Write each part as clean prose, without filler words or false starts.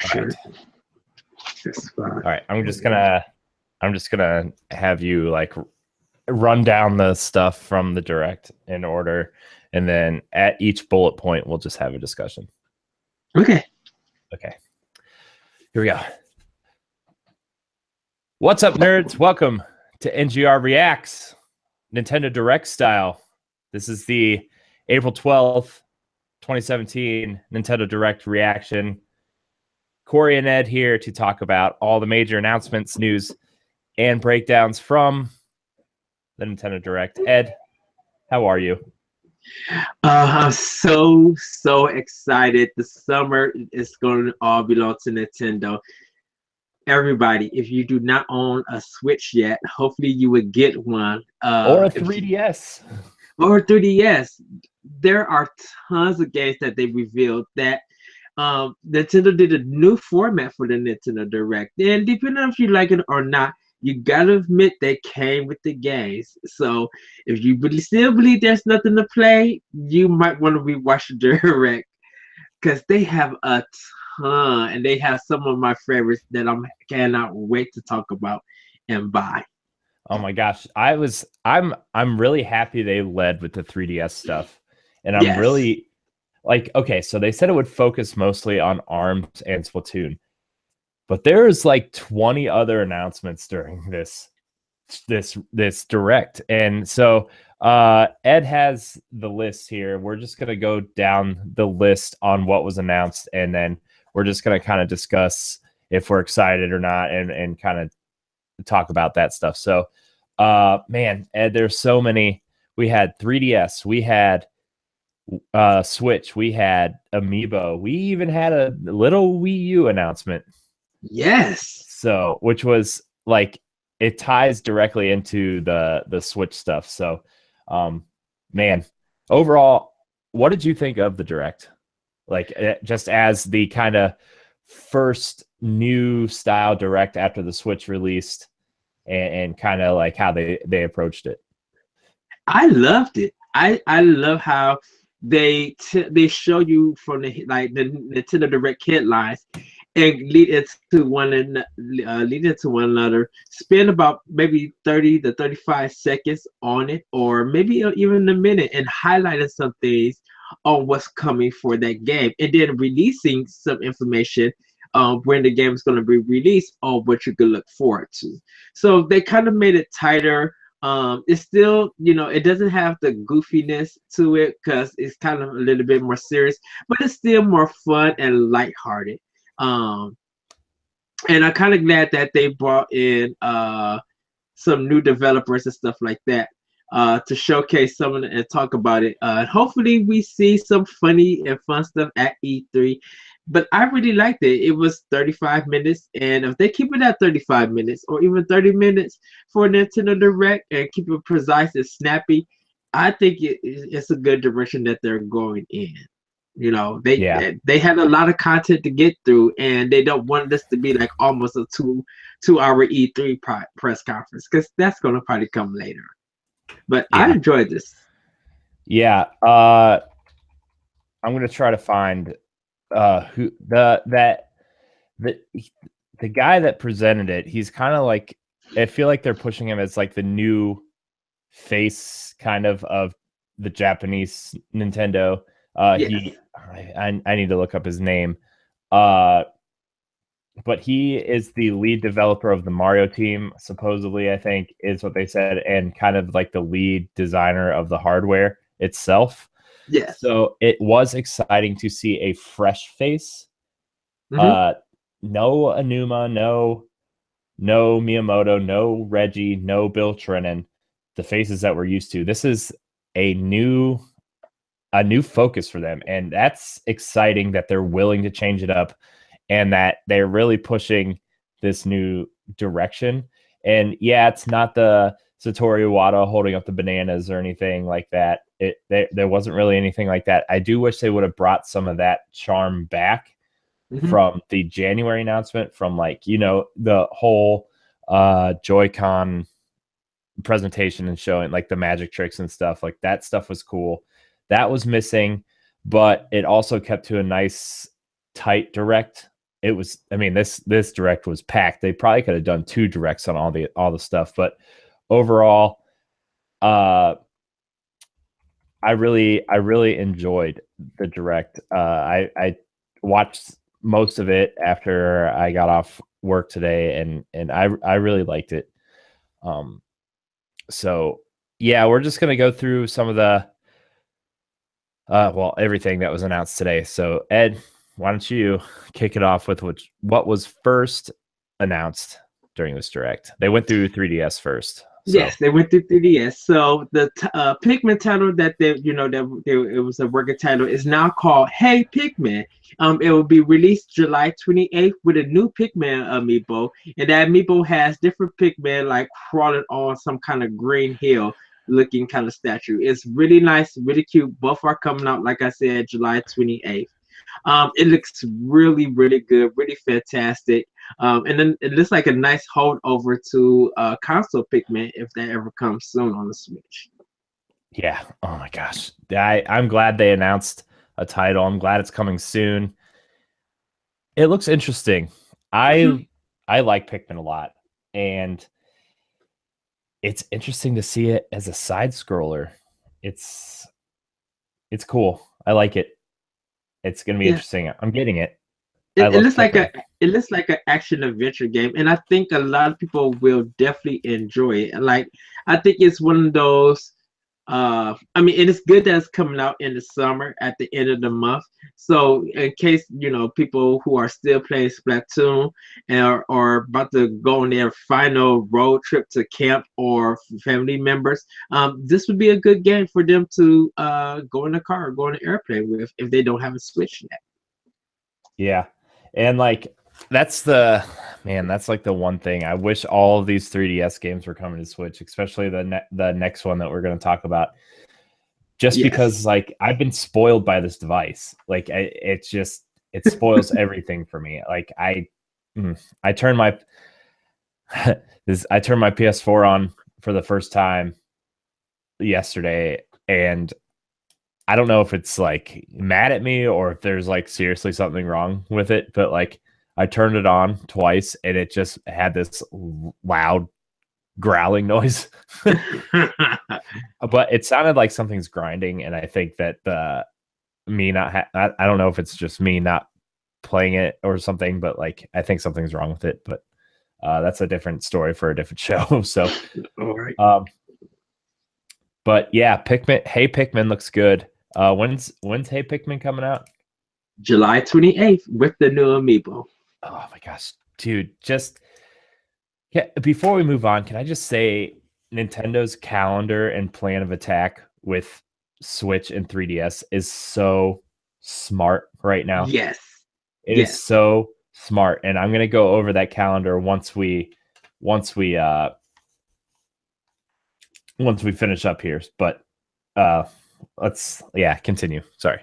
Sure. right. That's fine. All right. I'm just gonna have you like run down the stuff from the direct in order, and then at each bullet point we'll just have a discussion. Okay. Okay. Here we go. What's up, nerds? Welcome to NGR Reacts, Nintendo Direct style. This is the April 12th, 2017 Nintendo Direct reaction. Corey and Ed here to talk about all the major announcements, news, and breakdowns from the Nintendo Direct. Ed, how are you? I'm so excited. The summer is going to all belong to Nintendo. Everybody, if you do not own a Switch yet, hopefully you would get one. Or a 3DS. Or 3DS. There are tons of games that they revealed that Nintendo did a new format for the Nintendo Direct. And depending on if you like it or not, you gotta admit they came with the games. So if you really still believe there's nothing to play, you might want to rewatch the Direct because they have a ton, and they have some of my favorites that cannot wait to talk about and buy. Oh my gosh, I'm really happy they led with the 3DS stuff, and I'm Yes. really like, okay, so they said it would focus mostly on ARMS and Splatoon, but there's like 20 other announcements during this direct, and so Ed has the list here. We're just gonna go down the list on what was announced, and then we're just gonna kind of discuss if we're excited or not, and kind of talk about that stuff. So man, Ed, there's so many. We had 3DS, we had Switch, we had Amiibo, we even had a little Wii U announcement. Yes. So, which was like, it ties directly into the Switch stuff. So, man, overall, what did you think of the Direct? Like, just as the kind of first new style Direct after the Switch released, and kind of like how they approached it. I loved it. I love how they show you from the Nintendo Direct headlines and lead it to one another. Spend about maybe 30 to 35 seconds on it, or maybe even a minute, and highlighting some things on what's coming for that game, and then releasing some information when the game is going to be released or what you can look forward to. So they kind of made it tighter. It's still, it doesn't have the goofiness to it because it's kind of a little bit more serious, but it's still more fun and lighthearted. And I'm kind of glad that they brought in some new developers and stuff like that to showcase some of it and talk about it. Hopefully, we see some funny and fun stuff at E3. But I really liked it. It was 35 minutes, and if they keep it at 35 minutes or even 30 minutes for Nintendo Direct and keep it precise and snappy, I think it's a good direction that they're going in. They had a lot of content to get through, and they don't want this to be like almost a two-hour E3 press conference, because that's going to probably come later. But I enjoyed this. Yeah, I'm going to try to find who the guy that presented it. He's kind of like, I feel like they're pushing him as like the new face kind of the Japanese Nintendo. Yes. I need to look up his name. But he is the lead developer of the Mario team, supposedly, I think is what they said, and kind of like the lead designer of the hardware itself. Yeah. So it was exciting to see a fresh face. Mm-hmm. No Aonuma, no Miyamoto, no Reggie, no Bill Trinen, the faces that we're used to. This is a new focus for them, and that's exciting that they're willing to change it up and that they're really pushing this new direction. And yeah, it's not the Satoru Iwata holding up the bananas or anything like that. There wasn't really anything like that. I do wish they would have brought some of that charm back from the January announcement, from like, the whole Joy-Con presentation and showing like the magic tricks and stuff. Like, that stuff was cool. That was missing, but it also kept to a nice tight Direct. it was, I mean, this direct was packed. They probably could have done 2 directs on all the stuff, but overall, I really enjoyed the direct. I watched most of it after I got off work today, and I really liked it. So yeah, we're just gonna go through some of the everything that was announced today. So Ed, why don't you kick it off with what was first announced during this direct? They went through 3DS first. So. Yes, they went through 3DS. So the Pikmin title that it was a working title is now called Hey Pikmin. It will be released July 28th with a new Pikmin amiibo, and that amiibo has different Pikmin like crawling on some kind of green hill looking kind of statue. It's really nice, really cute. Both are coming out, like I said, July 28th. It looks really, really good, really fantastic. And then it looks like a nice holdover to console Pikmin if that ever comes soon on the Switch. Yeah. Oh my gosh. I'm glad they announced a title. I'm glad it's coming soon. It looks interesting. I like Pikmin a lot, and it's interesting to see it as a side scroller. It's cool. I like it. It's gonna be interesting. I'm getting it. It looks like an action adventure game, and I think a lot of people will definitely enjoy it. Like, I think it's one of those. I mean, and it's good that it's coming out in the summer at the end of the month. So, in case people who are still playing Splatoon and are about to go on their final road trip to camp or family members, this would be a good game for them to go in the car or go on an airplane with if they don't have a Switch yet. Yeah. And like that's like the one thing. I wish all of these 3DS games were coming to Switch, especially the next one that we're going to talk about. Just because like I've been spoiled by this device. Like it spoils everything for me. Like I turned my PS4 on for the first time yesterday, and I don't know if it's like mad at me or if there's like seriously something wrong with it, but like I turned it on twice and it just had this loud growling noise. But it sounded like something's grinding, and I think that I don't know if it's just me not playing it or something, but like I think something's wrong with it. But that's a different story for a different show. So, all right. But yeah, Hey Pikmin looks good. When's Hey Pikmin coming out? July 28th with the new amiibo. Oh my gosh, dude! Before we move on, can I just say Nintendo's calendar and plan of attack with Switch and 3DS is so smart right now. Yes, it is so smart, and I'm gonna go over that calendar once we finish up here. But let's continue. Sorry.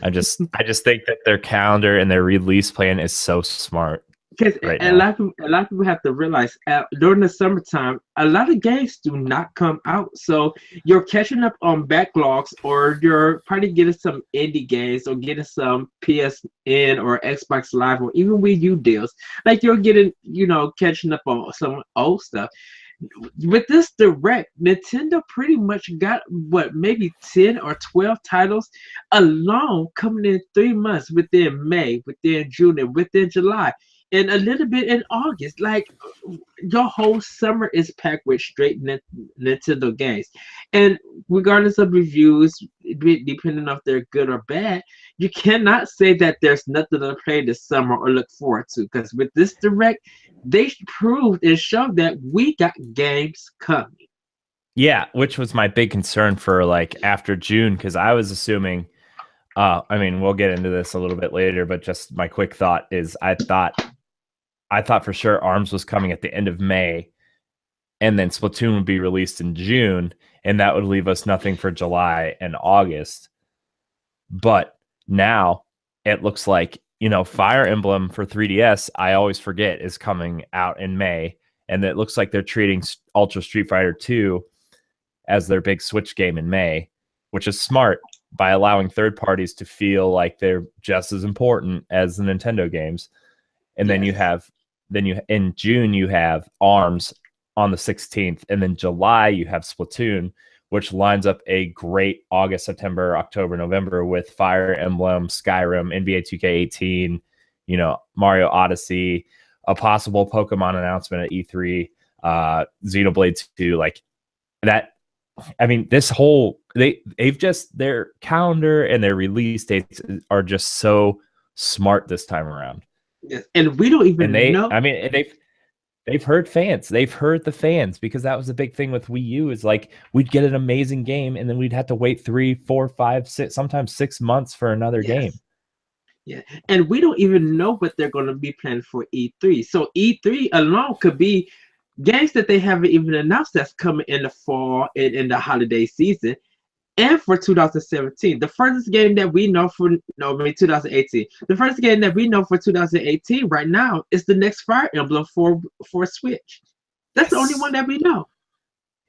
I just think that their calendar and their release plan is so smart. Because a lot of people have to realize during the summertime, a lot of games do not come out. So you're catching up on backlogs, or you're probably getting some indie games or getting some PSN or Xbox Live or even Wii U deals. Like you're getting, catching up on some old stuff. With this direct, Nintendo pretty much got maybe 10 or 12 titles alone coming in 3 months, within May, within June, and within July, and a little bit in August. Like your whole summer is packed with straight Nintendo games. And regardless of reviews, depending on if they're good or bad, you cannot say that there's nothing to play this summer or look forward to. Because with this direct, they proved and showed that we got games coming. Yeah, which was my big concern for like after June, because I was assuming. I mean, we'll get into this a little bit later, but just my quick thought is I thought for sure ARMS was coming at the end of May, and then Splatoon would be released in June, and that would leave us nothing for July and August. But now it looks like, Fire Emblem for 3DS, I always forget, is coming out in May, and it looks like they're treating Ultra Street Fighter 2 as their big Switch game in May, which is smart by allowing third parties to feel like they're just as important as the Nintendo games. And then you Yes. have in June you have ARMS on the 16th, and then July you have Splatoon, which lines up a great August, September, October, November with Fire Emblem, Skyrim, NBA 2K18, you know, Mario Odyssey, a possible Pokemon announcement at E3, Xenoblade 2, like that. I mean, this whole they've just, their calendar and their release dates are just so smart this time around. Yes. And we don't And even know. I mean, they've heard fans. They've heard the fans, because that was the big thing with Wii U, is like we'd get an amazing game and then we'd have to wait 3, 4, 5, 6, sometimes 6 months for another game. Yeah. And we don't even know what they're going to be planning for E3. So E3 alone could be games that they haven't even announced that's coming in the fall and in the holiday season. And for 2017, the first game that we know for 2018. The first game that we know for 2018 right now is the next Fire Emblem for Switch. That's the only one that we know.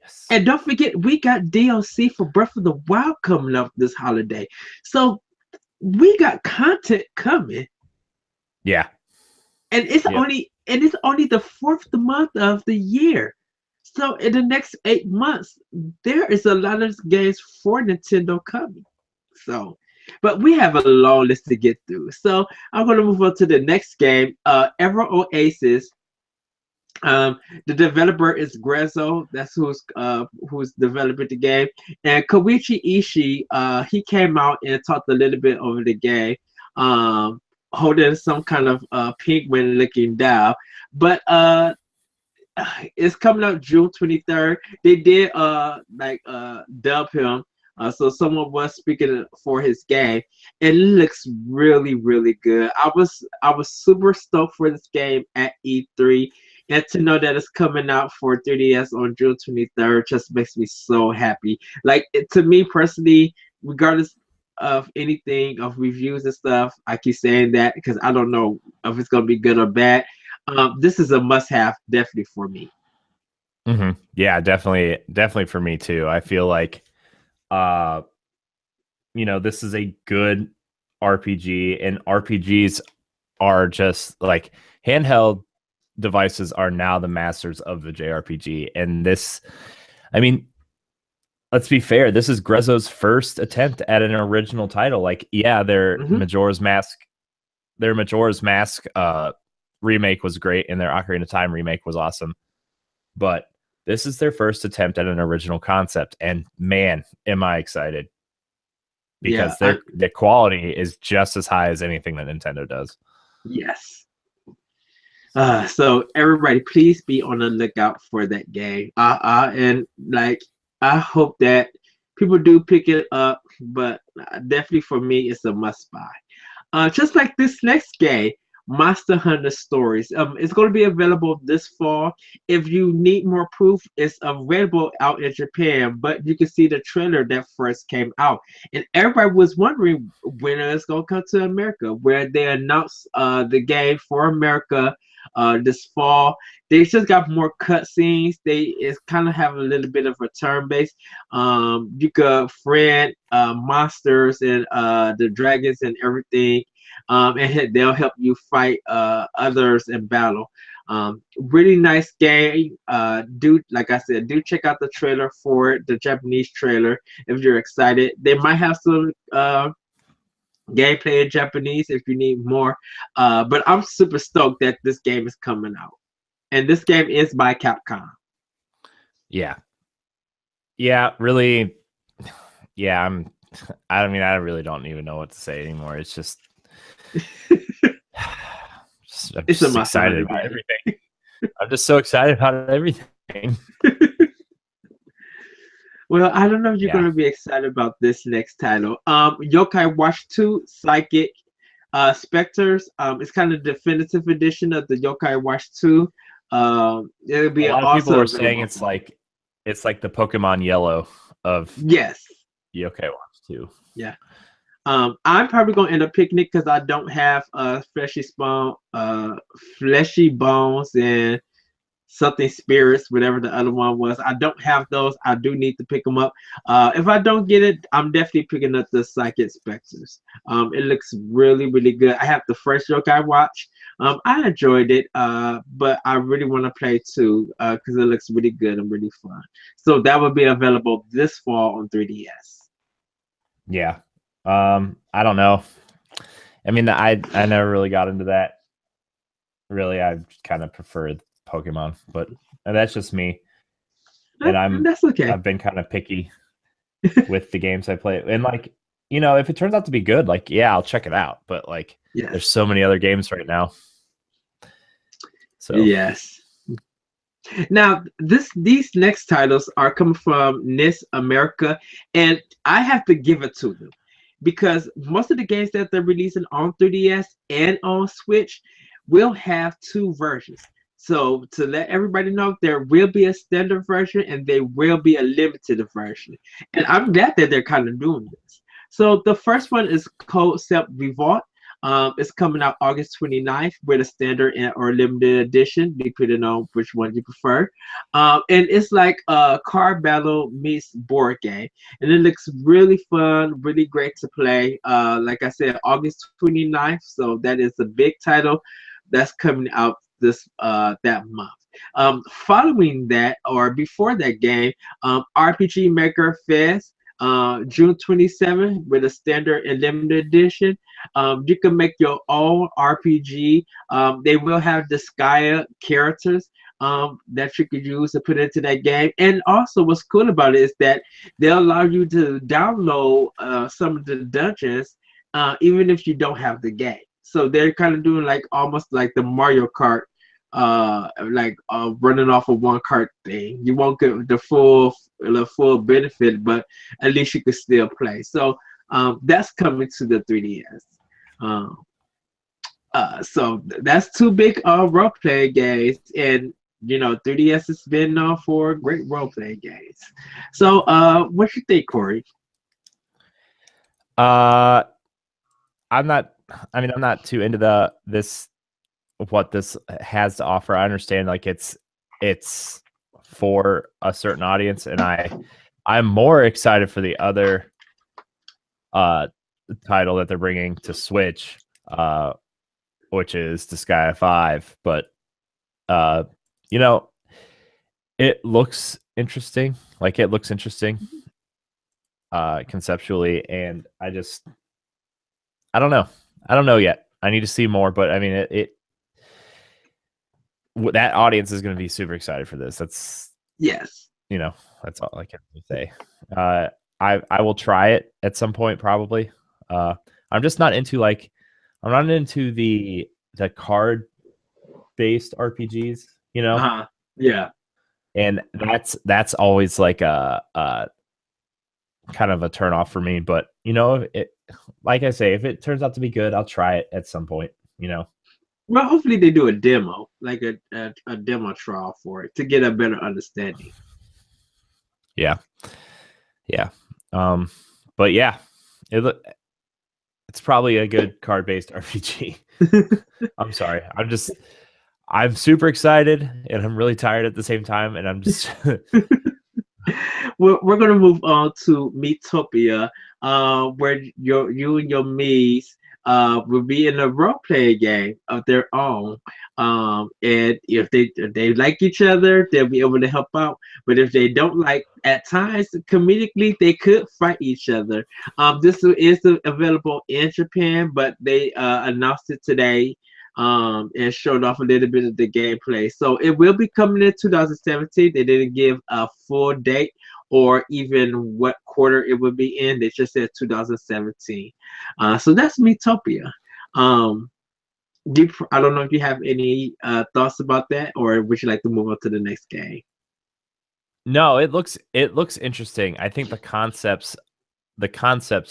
Yes. And don't forget, we got DLC for Breath of the Wild coming up this holiday. So we got content coming. Yeah. And it's only the fourth month of the year. So in the next 8 months, there is a lot of games for Nintendo coming. So, but we have a long list to get through. So I'm going to move on to the next game, Ever Oasis. The developer is Grezzo. That's who's developing the game. And Koichi Ishii, he came out and talked a little bit over the game, holding some kind of penguin looking doll. But it's coming out June 23rd. They did dub him. So someone was speaking for his game. It looks really, really good. I was super stoked for this game at E3. And to know that it's coming out for 3DS on June 23rd just makes me so happy. Like, to me personally, regardless of anything, of reviews and stuff, I keep saying that because I don't know if it's going to be good or bad. This is a must-have, definitely for me. Mm-hmm. Yeah, definitely for me too. I feel like, this is a good RPG, and RPGs are just like handheld devices are now the masters of the JRPG. And this, I mean, let's be fair, this is Grezzo's first attempt at an original title. Like, yeah, their Majora's Mask remake was great, and their Ocarina of Time remake was awesome. But this is their first attempt at an original concept, and man, am I excited. Because their quality is just as high as anything that Nintendo does. Yes. So everybody, please be on the lookout for that game. And like, I hope that people do pick it up, but definitely for me, it's a must buy. Just like this next game, Monster Hunter Stories. It's going to be available this fall. If you need more proof, it's available out in Japan, but you can see the trailer that first came out. And everybody was wondering when it's going to come to America, where they announced the game for America this fall. They just got more cutscenes. It's kind of have a little bit of a turn-based. You could friend monsters and the dragons and everything. And they'll help you fight others in battle. Really nice game. Like I said, do check out the trailer for it, the Japanese trailer, if you're excited. They might have some gameplay in Japanese if you need more. But I'm super stoked that this game is coming out. And this game is by Capcom. Yeah. Yeah, really. Yeah, I really don't even know what to say anymore. It's just I'm just excited about everything. I'm just so excited about everything. Well, I don't know if you're going to be excited about this next title. Yokai Watch 2 Psychic Spectres. It's kind of the definitive edition of the Yokai Watch 2. It'll be a lot of people are saying it's like the Pokemon Yellow of Yokai Watch 2. Yeah. I'm probably gonna end up picking it because I don't have fleshy bones and something spirits, whatever the other one was. I don't have those. I do need to pick them up. If I don't get it, I'm definitely picking up the Psychic Spectres. It looks really, really good. I have the first Yokai Watch. I enjoyed it, but I really want to play two because it looks really good and really fun. So that will be available this fall on 3DS. Yeah. I don't know. I mean, I never really got into that. Really, I kind of prefer Pokemon, but that's just me. And that's okay. I've been kind of picky with the games I play. And like, you know, if it turns out to be good, like, yeah, I'll check it out. But like, there's so many other games right now. So yes. Now, these next titles are coming from NIS America, and I have to give it to them because most of the games that they're releasing on 3DS and on Switch will have two versions. So to let everybody know, there will be a standard version and there will be a limited version. And I'm glad that they're kind of doing this. So the first one is Concept Revolt. It's coming out August 29th with a standard or limited edition, depending on which one you prefer. And it's like a card battle meets board game. And it looks really fun, really great to play. Like I said, August 29th. So that is a big title that's coming out that month. Following that or before that game, RPG Maker Fest, June 27th with a standard and limited edition. You can make your own RPG. They will have the Skya characters that you could use to put into that game. And also, what's cool about it is that they'll allow you to download some of the dungeons, even if you don't have the game. So they're kind of doing like almost like the Mario Kart, running off of one cart thing. You won't get the full benefit, but at least you can still play. So that's coming to the 3DS. So that's two big role play games, and 3DS has been known for great role play games. So what you think, Corey? I'm not too into what this has to offer. I understand like it's for a certain audience, and I'm more excited for the other title that they're bringing to Switch, which is Disgaea 5. But it looks interesting. Like it looks interesting conceptually, and I don't know yet. I need to see more, but I mean, that audience is going to be super excited for this. That's that's all I can say. I will try it at some point, probably. I'm just not into I'm not into the card based RPGs, Yeah. And that's always like a kind of a turn off for me. But like I say, if it turns out to be good, I'll try it at some point. Well, hopefully they do a demo, like a demo trial for it to get a better understanding. Yeah. But yeah, it's probably a good card-based RPG. I'm sorry. I'm super excited and I'm really tired at the same time, and I'm just we're gonna move on to Miitopia, where you and your Miis will be in a role play game of their own. And if they like each other, they'll be able to help out. But if they don't like, at times comedically, they could fight each other. This is available in Japan, but they announced it today. And showed off a little bit of the gameplay. So it will be coming in 2017. They didn't give a full date or even what quarter it would be in. They just said 2017. So that's Miitopia. I don't know if you have any thoughts about that, or would you like to move on to the next game? No, it looks interesting. I think the concepts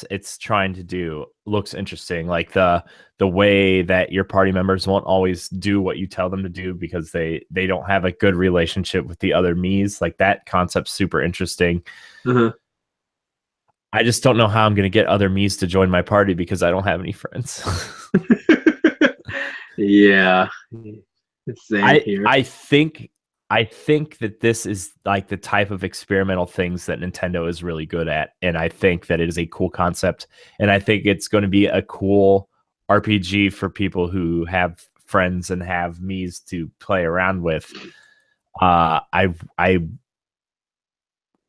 it's trying to do looks interesting. Like the way that your party members won't always do what you tell them to do because they don't have a good relationship with the other Miis. Like that concept's super interesting. Uh-huh. I just don't know how I'm going to get other Miis to join my party because I don't have any friends. Yeah. Same here. I think I think that this is like the type of experimental things that Nintendo is really good at. And I think that it is a cool concept. And I think it's going to be a cool RPG for people who have friends and have Miis to play around with. I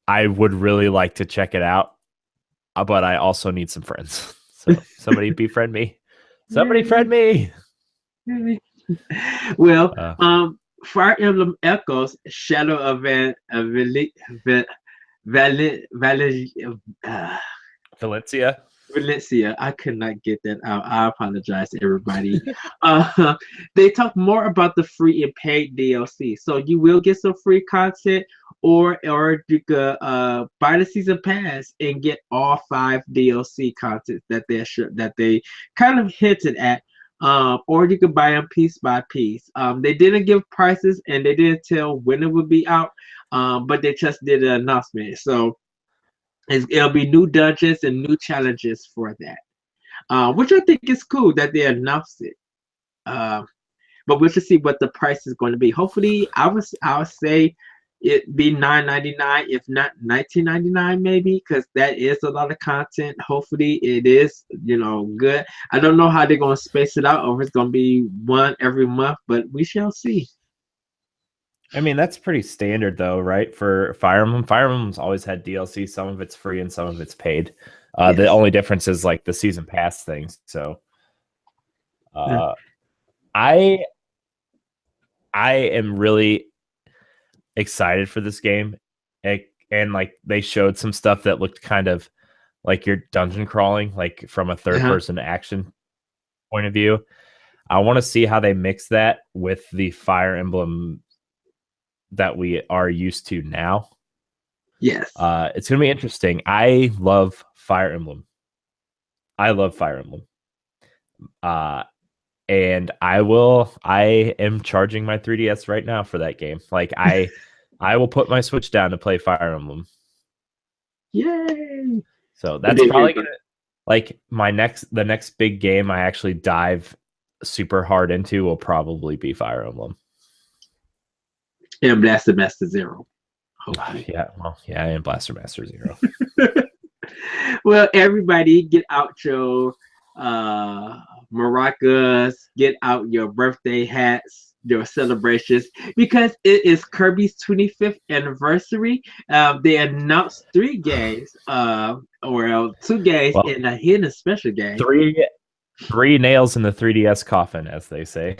would really like to check it out, but I also need some friends. So somebody befriend me. Somebody friend me. Well, Fire Emblem Echoes, Shadow of Valencia. Valencia. I could not get that out. I apologize, everybody. They talk more about the free and paid DLC, so you will get some free content, or you could buy the season pass and get all 5 DLC content that they kind of hinted at. Or you could buy them piece by piece. They didn't give prices and they didn't tell when it would be out, but they just did an announcement. So it'll be new dungeons and new challenges for that, which I think is cool that they announced it. But we'll just see what the price is going to be. Hopefully, I would say it be $9.99, if not $19.99, maybe, because that is a lot of content. Hopefully, it is good. I don't know how they're going to space it out, or if it's going to be one every month, but we shall see. I mean, that's pretty standard, though, right? For Fire Emblem, Fire Emblem's always had DLC. Some of it's free and some of it's paid. Yes. The only difference is like the season pass things. So, I am really excited for this game, and like they showed some stuff that looked kind of like you're dungeon crawling, like from a third-person action point of view. I want to see how they mix that with the Fire Emblem that we are used to now. Yes. It's going to be interesting. I love Fire Emblem. And I am charging my 3DS right now for that game. Like I will put my Switch down to play Fire Emblem. Yay! So that's probably gonna, like, the next big game I actually dive super hard into will probably be Fire Emblem. And Blaster Master Zero. And Blaster Master Zero. Well, everybody, get out your maracas, get out your birthday hats, your celebrations, because it is Kirby's 25th anniversary. They announced 3 games, or 2 games, and a hidden special game. 3 nails in the 3DS coffin, as they say.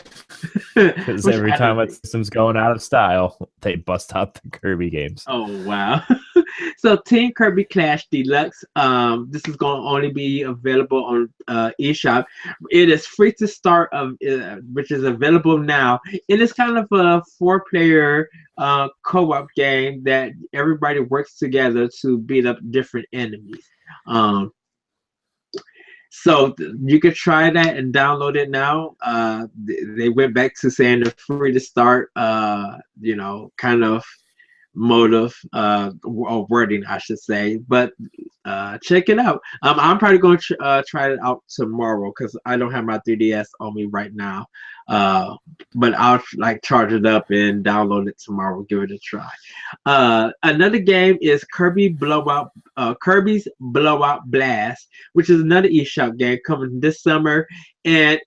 Because every time a system's going out of style, they bust out the Kirby games. Oh, wow. So Team Kirby Clash Deluxe, this is going to only be available on eShop. It is free to start, which is available now. It is kind of a 4-player co-op game that everybody works together to beat up different enemies. So you could try that and download it now. They went back to saying they're free to start, kind of motive or wording, I should say. But check it out. I'm probably going to try it out tomorrow because I don't have my 3DS on me right now. But I'll charge it up and download it tomorrow. Give it a try. Another game is Kirby's Blowout Blast, which is another eShop game coming this summer. And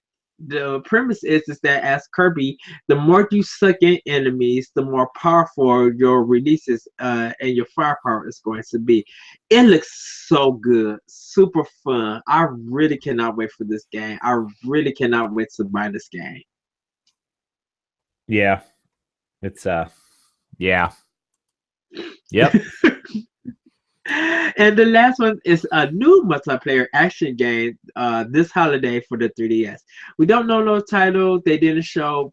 the premise is that as Kirby, the more you suck in enemies, the more powerful your releases and your firepower is going to be. It looks so good, super fun. I really cannot wait for this game. I really cannot wait to buy this game. Yeah, it's yeah, yep. And the last one is a new multiplayer action game this holiday for the 3DS. We don't know no title. They didn't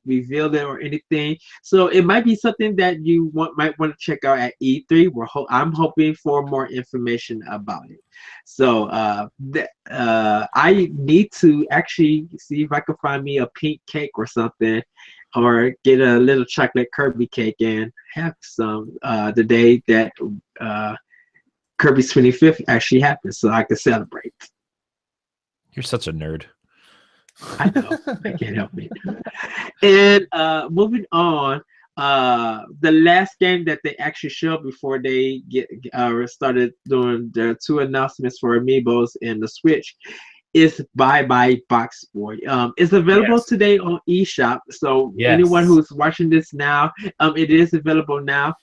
reveal it or anything. So it might be something that you might want to check out at E3. I'm hoping for more information about it. So I need to actually see if I can find me a pink cake or something, or get a little chocolate Kirby cake and have some the day that Kirby's 25th actually happened, so I can celebrate. You're such a nerd. I know. I can't help it. And moving on, the last game that they actually showed before they started doing their two announcements for Amiibos and the Switch is Bye Bye Box Boy. It's available Yes. today on eShop. So anyone Yes. who's watching this now, it is available now.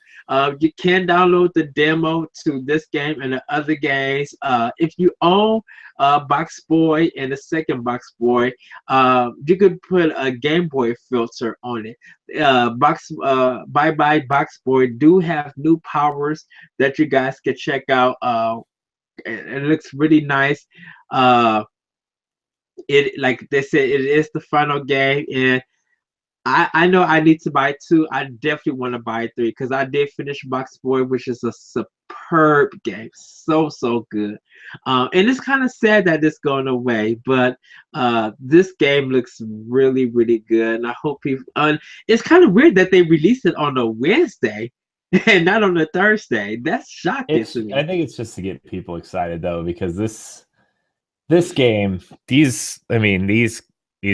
You can download the demo to this game and the other games. If you own Box Boy and the second Box Boy, you could put a Game Boy filter on it. Bye Bye Box Boy do have new powers that you guys can check out. It looks really nice. Uh, it like they said, it is the final game, and I know I need to buy two. I definitely want to buy three because I did finish Box Boy, which is a superb game, so good. And it's kind of sad that it's going away, but this game looks really good, and I hope people. It's kind of weird that they released it on a Wednesday and not on a Thursday. That's shocking to me. I think it's just to get people excited though, because this game, these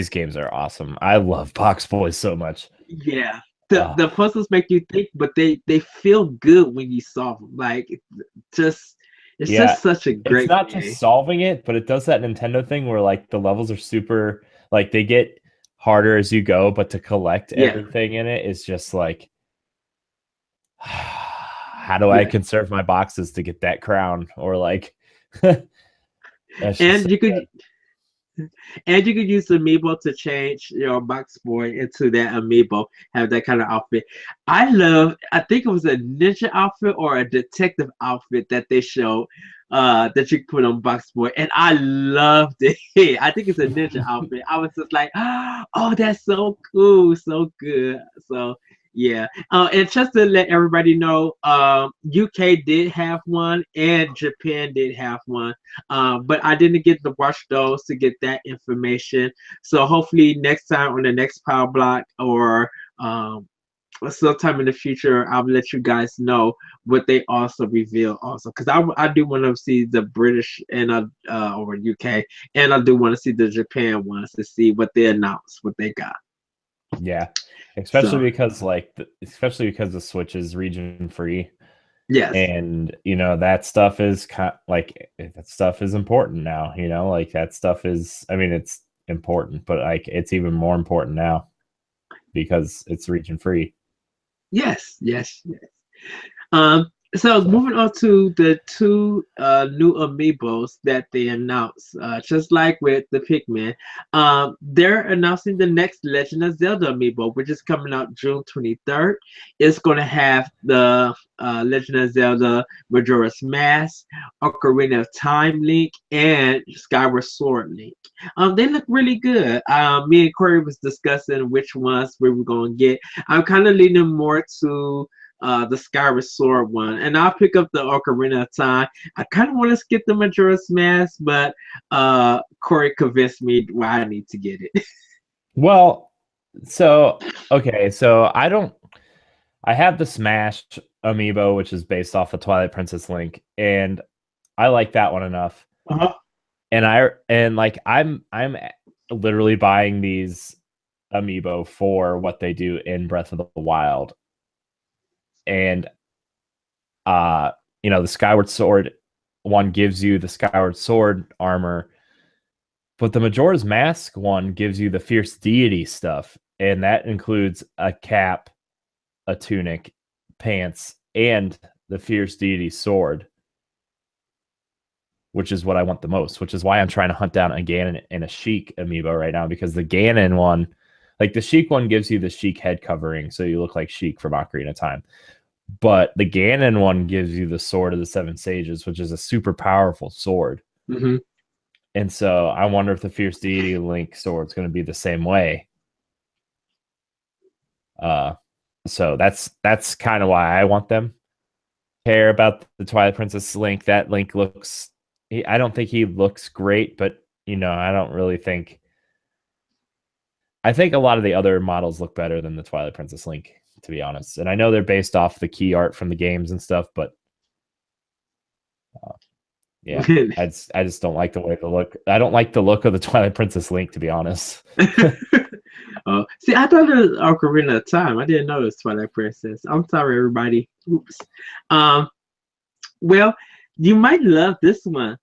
games are awesome. I love Box Boys so much. Yeah. The puzzles make you think, but they feel good when you solve them. Like just it's just such a great It's not game. just solving it, but it does that Nintendo thing where like the levels are super, like they get harder as you go, but to collect everything in it is just like, how do I conserve my boxes to get that crown? Or like and you could use the amiibo to change your Box Boy into that amiibo, have that kind of outfit. I think it was a ninja outfit or a detective outfit that they showed that you put on Box Boy, and I loved it. I think it's a ninja outfit. I was just like, oh, that's so cool, so good. So yeah, and just to let everybody know, UK did have one and Japan did have one, but I didn't get to watch those to get that information. So hopefully next time on the next Power Block or sometime in the future, I'll let you guys know what they also reveal also, because I do want to see the British and or UK, and I do want to see the Japan ones to see what they announce, what they got. Yeah. Especially because the Switch is region free. Yes. And that stuff is that stuff is important now, like that stuff is, I mean, it's important, but like it's even more important now because it's region free. Yes. So moving on to the two new amiibos that they announced, just like with the Pikmin, they're announcing the next Legend of Zelda amiibo, which is coming out June 23rd. It's going to have the Legend of Zelda Majora's Mask, Ocarina of Time Link, and Skyward Sword Link. They look really good. Me and Corey was discussing which ones we were going to get. I'm kind of leaning more to the Skyward Sword one, and I'll pick up the Ocarina of Time. I kind of want to skip the Majora's Mask, but Corey convinced me why I need to get it. Well, so I have the Smash amiibo, which is based off of Twilight Princess Link, and I like that one enough. And I'm literally buying these amiibo for what they do in Breath of the Wild. And the Skyward Sword one gives you the Skyward Sword armor, but the Majora's Mask one gives you the Fierce Deity stuff, and that includes a cap, a tunic, pants, and the Fierce Deity sword, which is what I want the most, which is why I'm trying to hunt down a Ganon and a Sheik amiibo right now, because the Ganon one, like the Sheik one gives you the Sheik head covering, so you look like Sheik from Ocarina of Time. But the Ganon one gives you the Sword of the Seven Sages, which is a super powerful sword. Mm-hmm. And so I wonder if the Fierce Deity Link sword is going to be the same way. So that's kind of why I want them. Care about the Twilight Princess Link. That Link looks, I don't think he looks great, but I don't really think. I think a lot of the other models look better than the Twilight Princess Link, to be honest. And I know they're based off the key art from the games and stuff, but yeah, I just don't like the way they look. I don't like the look of the Twilight Princess Link, to be honest. See, I thought it was Ocarina of Time. I didn't know it was Twilight Princess. I'm sorry, everybody. Oops. Um, well, you might love this one.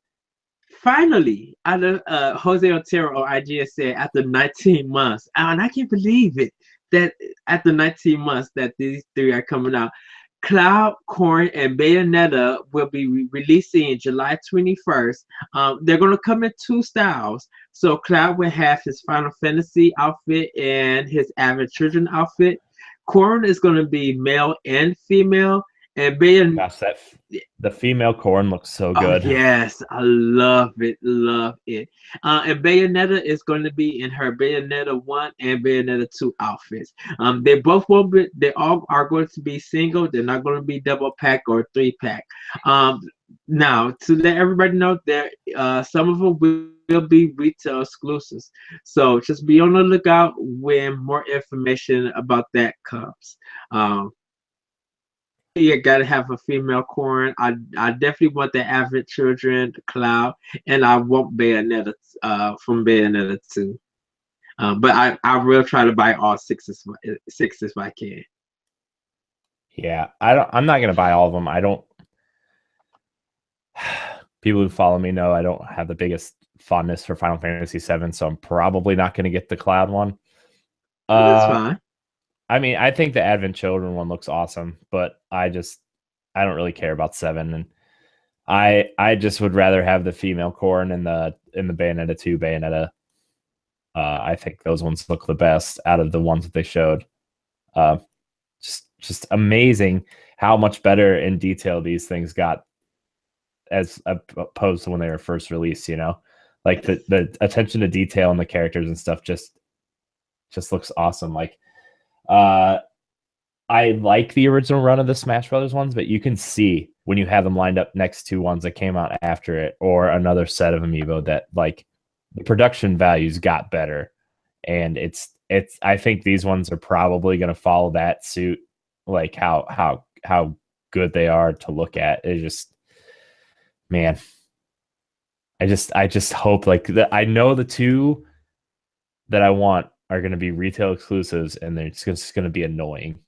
Finally, out of Jose Otero on IGN said after 19 months, and I can't believe it that after 19 months that these three are coming out. Cloud, Corn, and Bayonetta will be releasing July 21st. They're going to come in two styles. So Cloud will have his Final Fantasy outfit and his Avid Children outfit. Corn is going to be male and female. And Gosh, the female Corn looks so good. Oh, yes, I love it, love it. And Bayonetta is going to be in her Bayonetta 1 and Bayonetta 2 outfits. They both will be, they all are going to be single. They're not going to be double pack or three pack. Now, to let everybody know that some of them will be retail exclusives. So just be on the lookout when more information about that comes. You gotta have a female Corn. I definitely want the Avid Children, the Cloud, and I want Bayonetta from Bayonetta 2. But I will try to buy all sixes if I can. Yeah, I'm not gonna buy all of them. I don't. People who follow me know I don't have the biggest fondness for Final Fantasy VII, so I'm probably not gonna get the Cloud one. That's fine. I mean, I think the Advent Children one looks awesome, but I don't really care about 7, and I just would rather have the female Corn in the Bayonetta 2 Bayonetta. I think those ones look the best out of the ones that they showed. Just amazing how much better in detail these things got as opposed to when they were first released. You know, like the attention to detail and the characters and stuff just looks awesome. Like, I like the original run of the Smash Brothers ones, but you can see when you have them lined up next to ones that came out after it or another set of amiibo that like the production values got better. And it's I think these ones are probably going to follow that suit, like how good they are to look at. It just, man, I just hope like I know the two that I want are going to be retail exclusives, and they're just going to be annoying.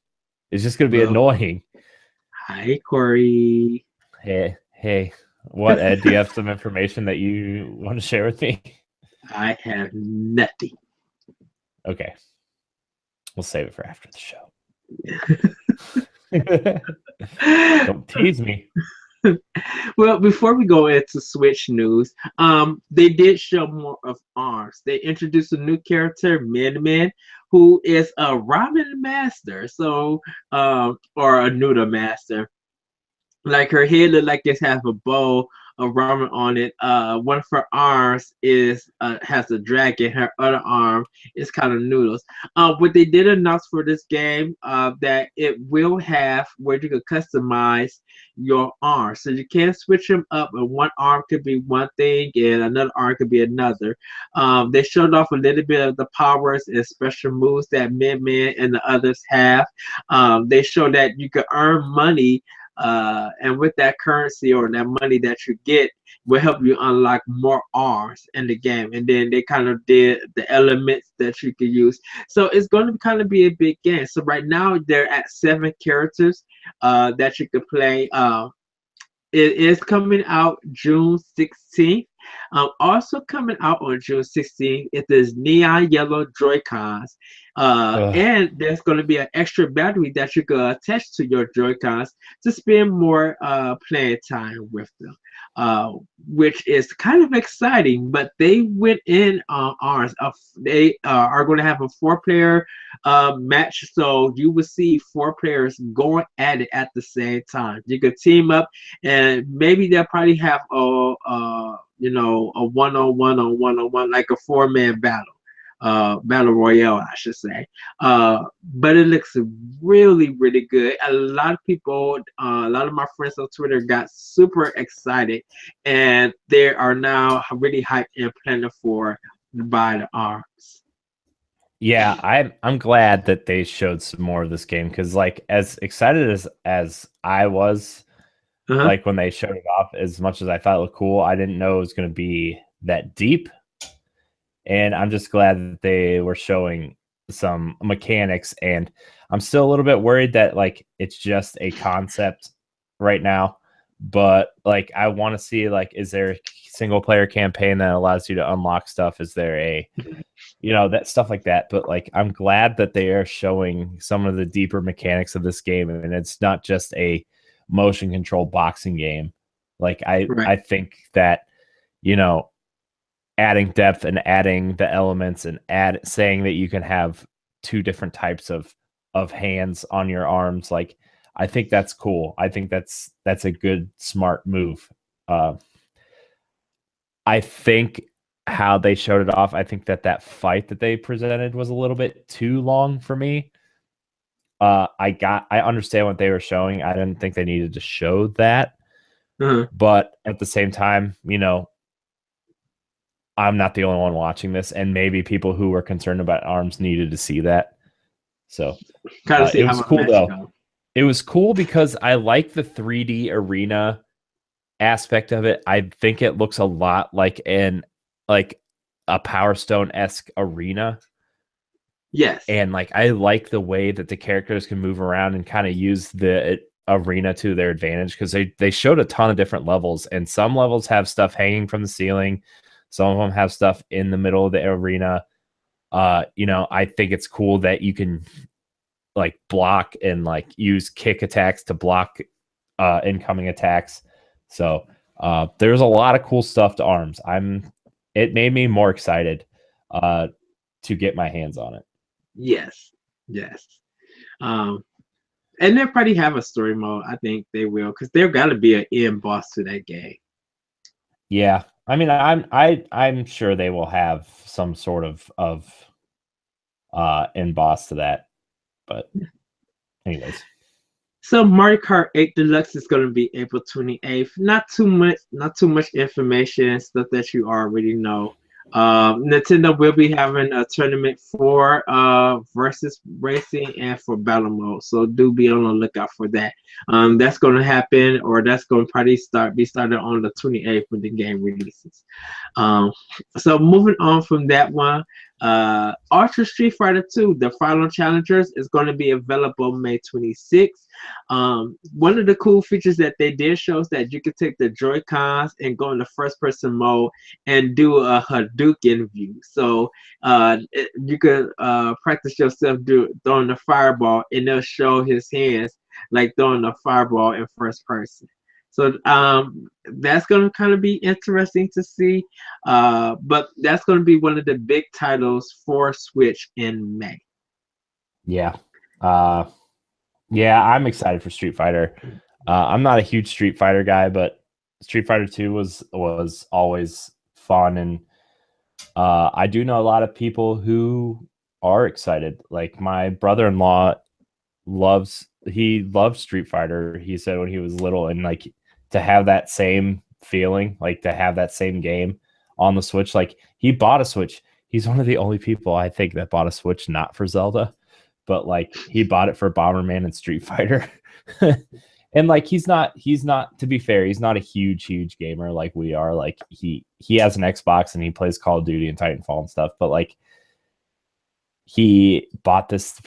It's just going to be annoying. Hi, Corey. Hey, what, Ed? Do you have some information that you want to share with me? I have nothing. Okay. We'll save it for after the show. Don't tease me. Well, before we go into Switch news, they did show more of ARMS. They introduced a new character, Min, who is a ramen master, or a noodle master. Like her head look like it has a bowl of ramen on it. One of her arms has a dragon. Her other arm is kind of noodles. What they did announce for this game, that it will have where you can customize your arms, so you can switch them up. And one arm could be one thing, and another arm could be another. They showed off a little bit of the powers and special moves that Min and the others have. They showed that you could earn money. And with that currency or that money that you get will help you unlock more arms in the game. And then they kind of did the elements that you can use. So it's going to kind of be a big game. So right now they're at 7 characters that you can play. It is coming out June 16th. Also coming out on June 16th, it is neon yellow Joy-Cons. And there's going to be an extra battery that you can attach to your Joy-Cons to spend more playing time with them, which is kind of exciting. But they went in on ours. They are going to have a 4-player match, so you will see 4 players going at it at the same time. You could team up, and maybe they'll probably have a one-on-one, like a 4-man battle royale, I should say. But it looks really, really good. A lot of people, a lot of my friends on Twitter got super excited, and they are now really hyped and planning for buy the arms. Yeah, I'm glad that they showed some more of this game, because like as excited as I was, like when they showed it off, as much as I thought it looked cool, I didn't know it was going to be that deep. And I'm just glad that they were showing some mechanics, and I'm still a little bit worried that like it's just a concept right now. But like I want to see like, is there a single player campaign that allows you to unlock stuff? Is there a that stuff like that? But like I'm glad that they are showing some of the deeper mechanics of this game, and it's not just a motion control boxing game. Like I think that adding depth and adding the elements and saying that you can have two different types of hands on your arms, like I think that's cool. I think that's a good, smart move. I think how they showed it off, I think that fight that they presented was a little bit too long for me. I understand what they were showing. I didn't think they needed to show that. But at the same time, I'm not the only one watching this, and maybe people who were concerned about arms needed to see that. So it was cool though. It was cool because I like the 3D arena aspect of it. I think it looks a lot like a Power Stone-esque arena. Yes. And like I like the way that the characters can move around and kind of use the arena to their advantage, because they showed a ton of different levels, and some levels have stuff hanging from the ceiling. Some of them have stuff in the middle of the arena. I think it's cool that you can like block and like use kick attacks to block incoming attacks. So there's a lot of cool stuff to arms. It made me more excited to get my hands on it. Yes. And they'll probably have a story mode. I think they will, because there got to be an end boss to that game. Yeah, I mean, I'm sure they will have some sort of end boss to that. But anyways. So Mario Kart 8 Deluxe is going to be April 28th. Not too much information, stuff that you already know. Nintendo will be having a tournament for versus racing and for battle mode, so do be on the lookout for that. That's going to happen, or that's going to probably be started on the 28th when the game releases. So moving on from that one, Ultra Street Fighter 2, the final challengers, is going to be available May 26th. One of the cool features that they did show is that you can take the Joy-Cons and go in the first person mode and do a Hadouken view. So you could practice yourself throwing the fireball, and they'll show his hands like throwing the fireball in first person. So that's going to kind of be interesting to see. But that's going to be one of the big titles for Switch in May. Yeah. Yeah, I'm excited for Street Fighter. I'm not a huge Street Fighter guy, but Street Fighter 2 was always fun, and I do know a lot of people who are excited. Like my brother-in-law loves Street Fighter. He said when he was little, and like to have that same feeling, like to have that same game on the Switch. Like he bought a Switch. He's one of the only people I think that bought a Switch not for Zelda, but like he bought it for Bomberman and Street Fighter. And like he's not, to be fair, he's not a huge gamer like we are. Like he has an Xbox and he plays Call of Duty and Titanfall and stuff, but like he bought this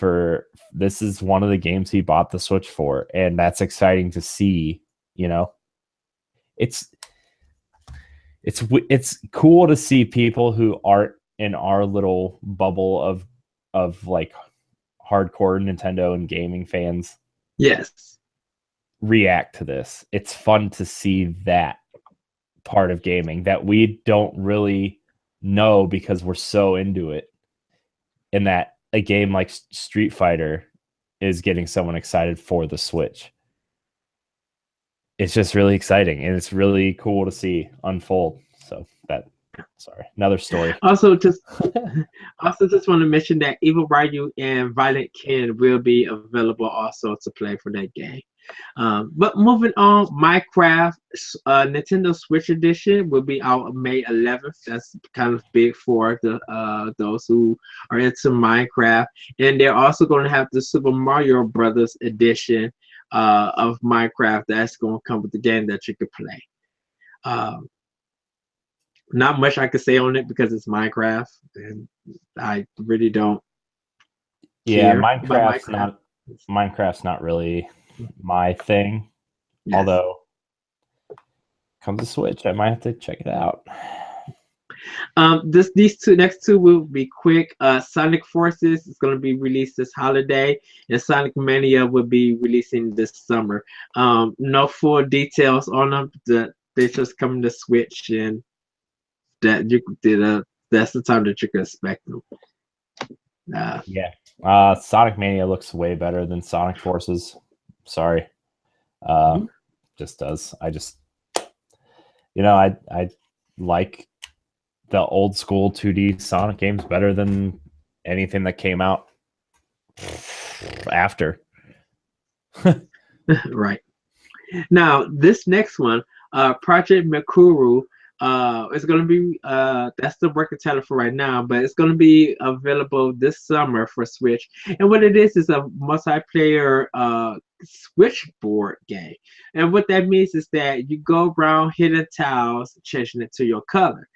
is one of the games he bought the Switch for, and that's exciting to see. It's cool to see people who aren't in our little bubble of like hardcore Nintendo and gaming fans. Yes. React to this. It's fun to see that part of gaming that we don't really know because we're so into it, and that a game like Street Fighter is getting someone excited for the Switch. It's just really exciting, and it's really cool to see unfold. So another story. Also just want to mention that Evil Ryu and Violent Ken will be available also to play for that game. But moving on, Minecraft Nintendo Switch Edition will be out May 11th. That's kind of big for the those who are into Minecraft. And they're also going to have the Super Mario Brothers Edition of Minecraft that's going to come with the game that you could play. Not much I could say on it because it's Minecraft, and I really don't Yeah, care about Minecraft's not really my thing. Yes. Although comes to Switch, I might have to check it out. These next two will be quick. Sonic Forces is going to be released this holiday, and Sonic Mania will be releasing this summer. No full details on them. They just coming to Switch, and that you did. That's the time that you can expect them. Yeah. Sonic Mania looks way better than Sonic Forces. Sorry. Just does. I like the old school 2D Sonic games better than anything that came out after. Right. Now, this next one, Project Mikuru, it's going to be, that's the working title for right now, but it's going to be available this summer for Switch. And what it is a multiplayer switchboard game. And what that means is that you go around hitting tiles, changing it to your color.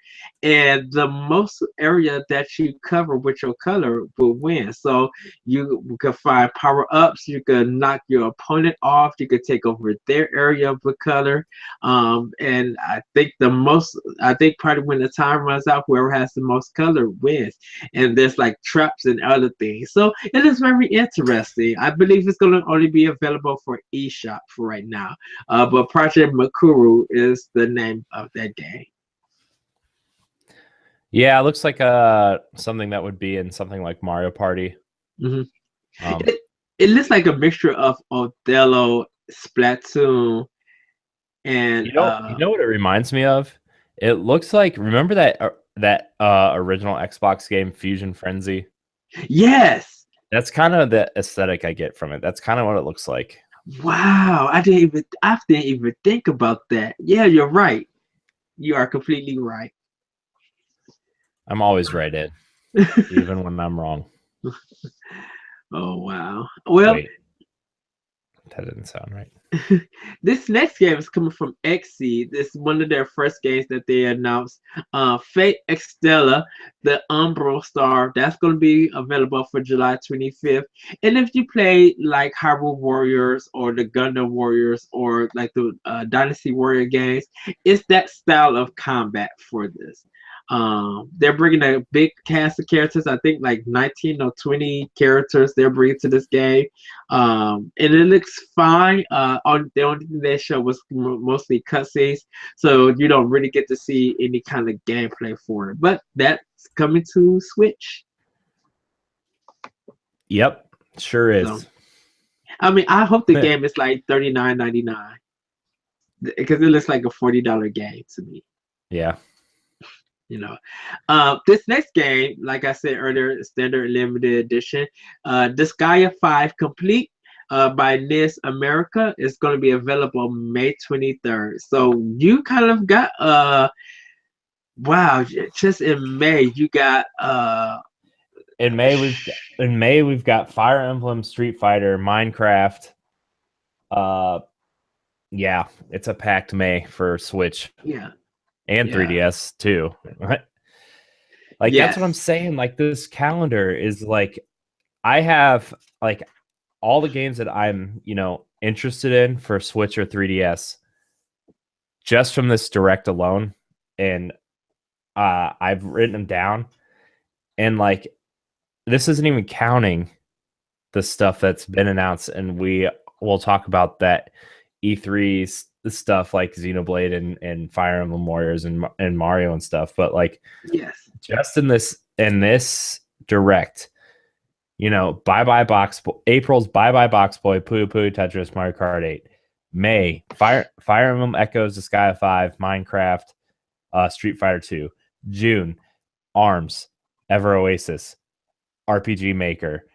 And the most area that you cover with your color will win. So you can find power-ups, you can knock your opponent off, you can take over their area of the color. And I think probably when the time runs out, whoever has the most color wins. And there's like traps and other things. So it is very interesting. I believe it's going to only be available for eShop for right now. But Project Mikuru is the name of that game. Yeah, it looks like something that would be in something like Mario Party. Mm-hmm. It looks like a mixture of Othello, Splatoon, and you know what it reminds me of? It looks like, remember that original Xbox game Fusion Frenzy? Yes. That's kind of the aesthetic I get from it. That's kind of what it looks like. Wow, I didn't even think about that. Yeah, you're right. You are completely right. I'm always right, Ed, even when I'm wrong. Oh wow. Well, wait, that didn't sound right. This next game is coming from Xseed. This is one of their first games that they announced. Fate Extella, the Umbral Star, that's going to be available for July 25th. And if you play like Hyrule Warriors or the Gundam Warriors or like the Dynasty Warrior games, it's that style of combat for this. They're bringing a big cast of characters. I think like 19 or 20 characters they're bringing to this game. And it looks fine. The only thing they showed was mostly cutscenes, so you don't really get to see any kind of gameplay for it. But that's coming to Switch. Yep, sure is. So, I mean, I hope the game is like $39.99 because it looks like a $40 game to me. Yeah. You know, this next game, like I said earlier, standard limited edition, Disgaea 5 Complete by NIS America is going to be available May 23rd. So you kind of got wow, just in May you got in May we've got Fire Emblem, Street Fighter, Minecraft. Yeah, it's a packed May for Switch. Yeah. And 3DS too. Like, yes. That's what I'm saying. Like, this calendar is like, I have like all the games that I'm, interested in for Switch or 3DS just from this direct alone. And I've written them down. And like, this isn't even counting the stuff that's been announced. And we will talk about that E3's stuff like Xenoblade and Fire Emblem Warriors and Mario and stuff, but like, yes, just in this direct, April's Bye Bye Box Boy, Puyo Puyo Tetris, Mario Kart 8, May Fire Emblem Echoes, Disgaea 5, Minecraft, Street Fighter 2, June ARMS, Ever Oasis, RPG Maker,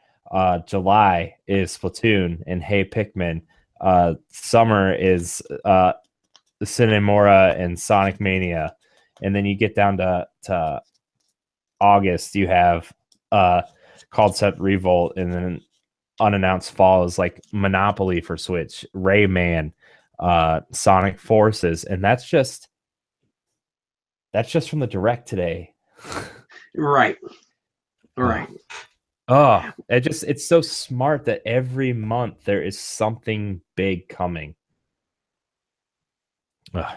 July is Splatoon and Hey Pikmin. Summer is Cinemora and Sonic Mania, and then you get down to August, you have Concept Revolt, and then unannounced fall is like Monopoly for Switch, Rayman, Sonic Forces, and that's just from the direct today. Right. Oh, it's so smart that every month there is something big coming. Ugh,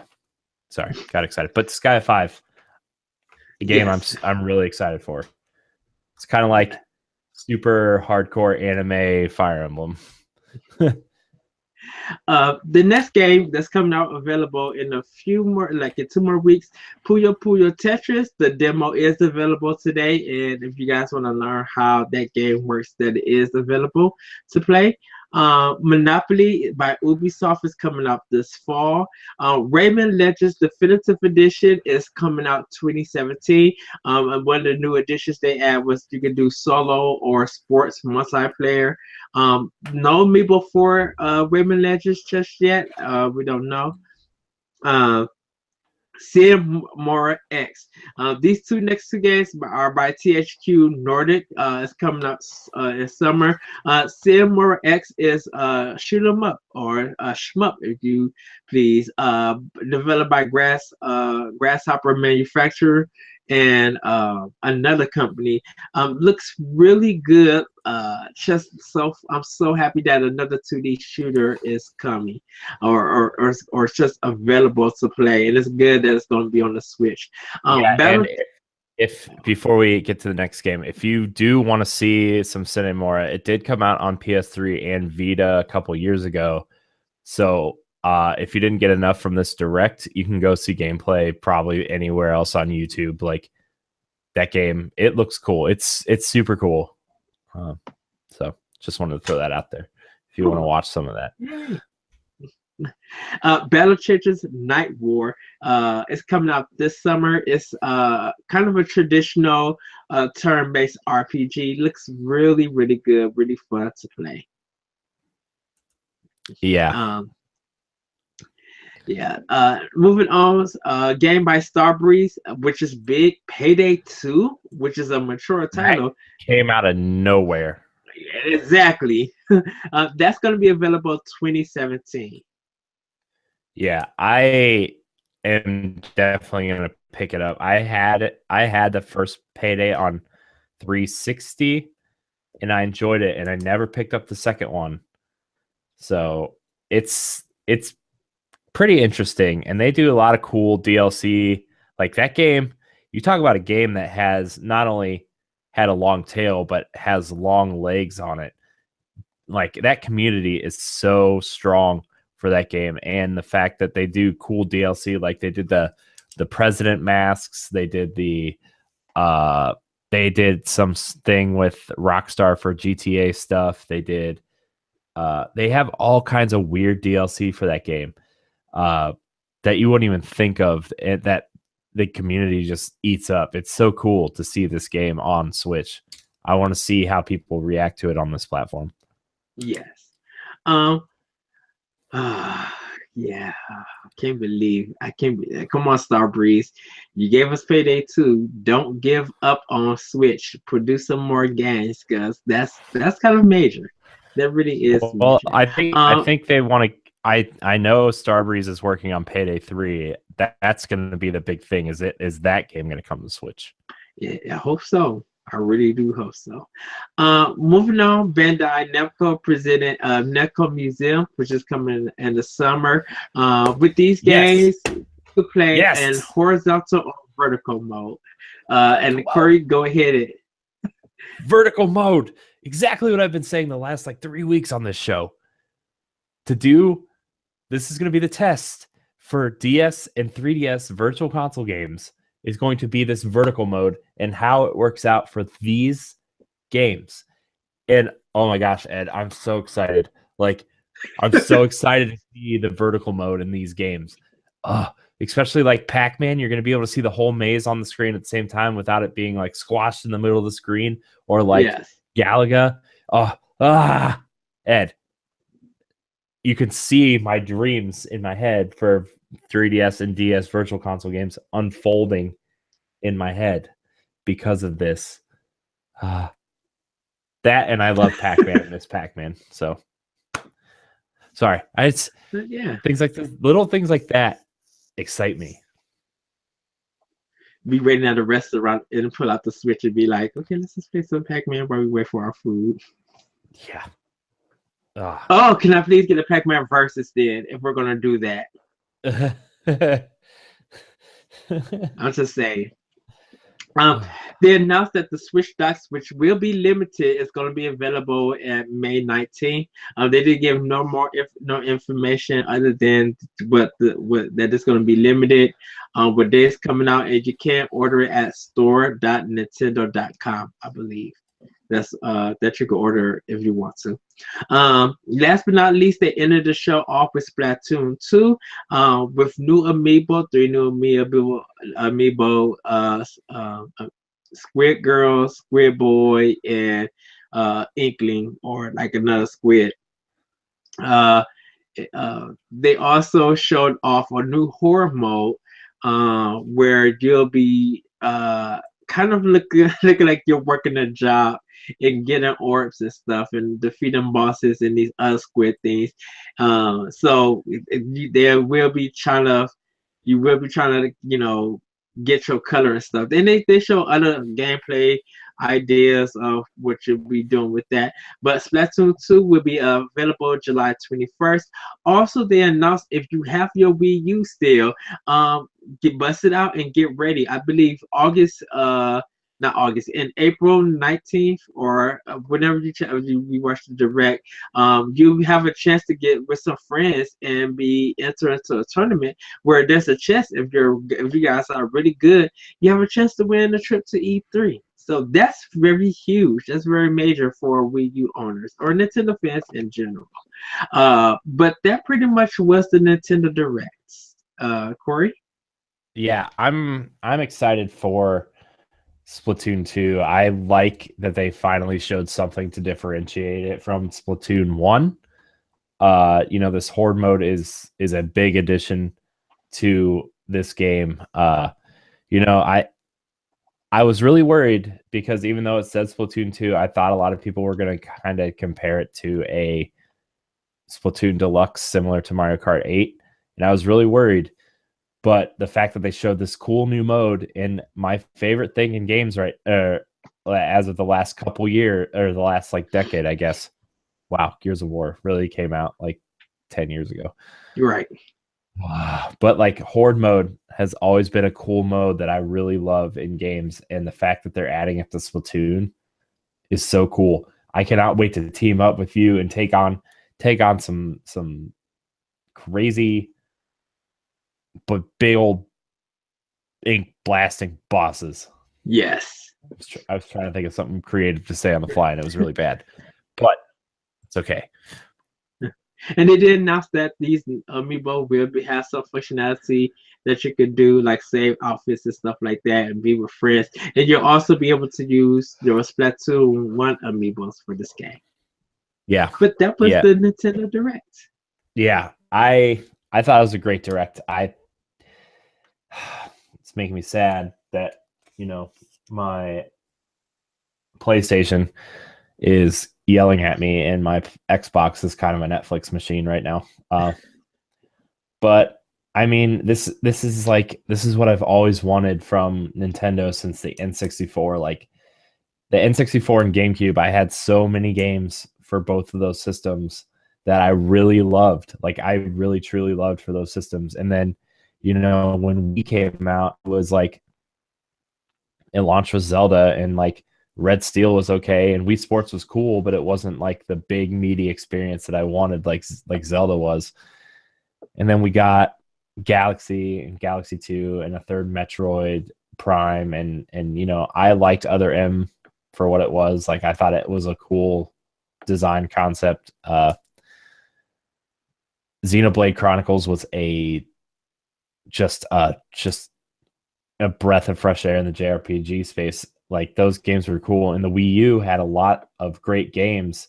sorry, got excited. But Sky 5, the game Yes. I'm really excited for. It's kind of like super hardcore anime Fire Emblem. The next game that's coming out available in a few more, like in 2 more weeks, Puyo Puyo Tetris. The demo is available today, and if you guys want to learn how that game works, that it is available to play. Monopoly by Ubisoft is coming out this fall. Rayman Legends Definitive Edition is coming out 2017. And one of the new additions they add was you can do solo or sports multiplayer. No Amiibo for Rayman Legends just yet. We don't know. Uh, Sim Mora X. These next two games are by THQ Nordic. It's coming up in summer. Sim Mora X is shoot 'em up or shmup, if you please. Developed by Grasshopper Manufacturer and another company. Looks really good. I'm so happy that another 2D shooter is coming, or it's just available to play, and it's good that it's going to be on the Switch. Yeah, Battle. and if before we get to the next game, if you do want to see some Cinemora, it did come out on PS3 and Vita a couple years ago. So if you didn't get enough from this direct, you can go see gameplay probably anywhere else on YouTube. Like that game, it looks cool. It's super cool. So just wanted to throw that out there if you want to watch some of that. Battle Churches Night War is coming out this summer. It's kind of a traditional turn-based RPG. Looks really, really good, really fun to play. Yeah. Moving on, game by Starbreeze, which is big. Payday 2, which is a mature title. That came out of nowhere. Exactly. That's going to be available 2017. Yeah, I am definitely going to pick it up. I had the first Payday on 360 and I enjoyed it, and I never picked up the second one. So it's pretty interesting, and they do a lot of cool DLC. Like that game, you talk about a game that has not only had a long tail but has long legs on it. Like that community is so strong for that game, and the fact that they do cool DLC, like they did the president masks, they did they did some thing with Rockstar for GTA stuff. They have all kinds of weird DLC for that game that you wouldn't even think of, and that the community just eats up. It's so cool to see this game on Switch. I want to see how people react to it on this platform. Yes. Yeah, I can't believe. Come on, Starbreeze. You gave us Payday 2. Don't give up on Switch. Produce some more games, because that's kind of major. That really is. Well, major. I think they want to. I know Starbreeze is working on Payday 3. That's going to be the big thing. Is that game going to come to Switch? Yeah, I hope so. I really do hope so. Moving on, Bandai Namco presented Namco Museum, which is coming in the summer. With these games, to play in horizontal or vertical mode. And Corey, go ahead. Vertical mode. Exactly what I've been saying the last 3 weeks on this show. This is going to be the test for DS and 3DS virtual console games. Is going to be this vertical mode and how it works out for these games. And oh my gosh, Ed, I'm so excited. I'm so excited to see the vertical mode in these games. Especially like Pac-Man, you're going to be able to see the whole maze on the screen at the same time without it being squashed in the middle of the screen, or Galaga. Ed, you can see my dreams in my head for 3DS and DS virtual console games unfolding in my head because of this. That, and I love Pac-Man and Miss Pac-Man. So sorry. Things like this, little things like that excite me. be waiting at a restaurant and pull out the Switch and be like, okay, let's just play some Pac-Man while we wait for our food. Yeah. Ah. Oh, can I please get a Pac-Man versus then if we're gonna do that? I'm just saying. They announced that the Switch Docks, which will be limited, is going to be available at May 19th. They didn't give no more no information other than what that it's going to be limited. What day it's coming out, and you can order it at store.nintendo.com, I believe. That's that you can order if you want to. Last but not least, they ended the show off with Splatoon 2 with new amiibo, 3 new amiibo, Squid Girl, Squid Boy, and Inkling, or like another squid. They also showed off a new horror mode where you'll be kind of looking like you're working a job and getting orbs and stuff and defeating bosses and these other squid things. So they will be trying to, you will be trying to, get your color and stuff. Then they show other gameplay ideas of what you'll be doing with that. But Splatoon 2 will be available July 21st. Also, they announced if you have your Wii U still, get busted out and get ready. I believe not August, in April 19th or whenever you watch the direct, you have a chance to get with some friends and be entered into a tournament where there's a chance if you guys are really good, you have a chance to win a trip to E3. So that's very huge. That's very major for Wii U owners or Nintendo fans in general. But that pretty much was the Nintendo Direct. Corey? Yeah, I'm excited for Splatoon 2. I like that they finally showed something to differentiate it from Splatoon 1. This horde mode is a big addition to this game. I was really worried because even though it said Splatoon 2, I thought a lot of people were going to kind of compare it to a Splatoon Deluxe similar to Mario Kart 8, and I was really worried. But the fact that they showed this cool new mode, and my favorite thing in games as of the last couple years, or the last decade, I guess. Wow, Gears of War really came out 10 years ago. You're right. But horde mode has always been a cool mode that I really love in games, and the fact that they're adding it to Splatoon is so cool. I cannot wait to team up with you and take on some crazy but big old ink blasting bosses. Yes. I was trying to think of something creative to say on the fly, and it was really bad. But it's okay. And they did announce that these amiibo will have some functionality that you could do, like save outfits and stuff like that, and be with friends. And you'll also be able to use your Splatoon 1 amiibos for this game. Yeah. But that was the Nintendo Direct. Yeah. I thought it was a great Direct. It's making me sad that, my PlayStation is yelling at me and my Xbox is kind of a Netflix machine right now. But I mean, this is what I've always wanted from Nintendo since the N64. The N64 and GameCube, I had so many games for both of those systems that I really loved. I really truly loved for those systems. And then, when we came out, it was it launched with Zelda, and Red Steel was okay, and Wii Sports was cool, but it wasn't the big meaty experience that I wanted, like Zelda was. And then we got Galaxy and Galaxy 2 and a third Metroid Prime, and I liked Other M for what it was. I thought it was a cool design concept. Xenoblade Chronicles was just a breath of fresh air in the JRPG space. Those games were cool, and the Wii U had a lot of great games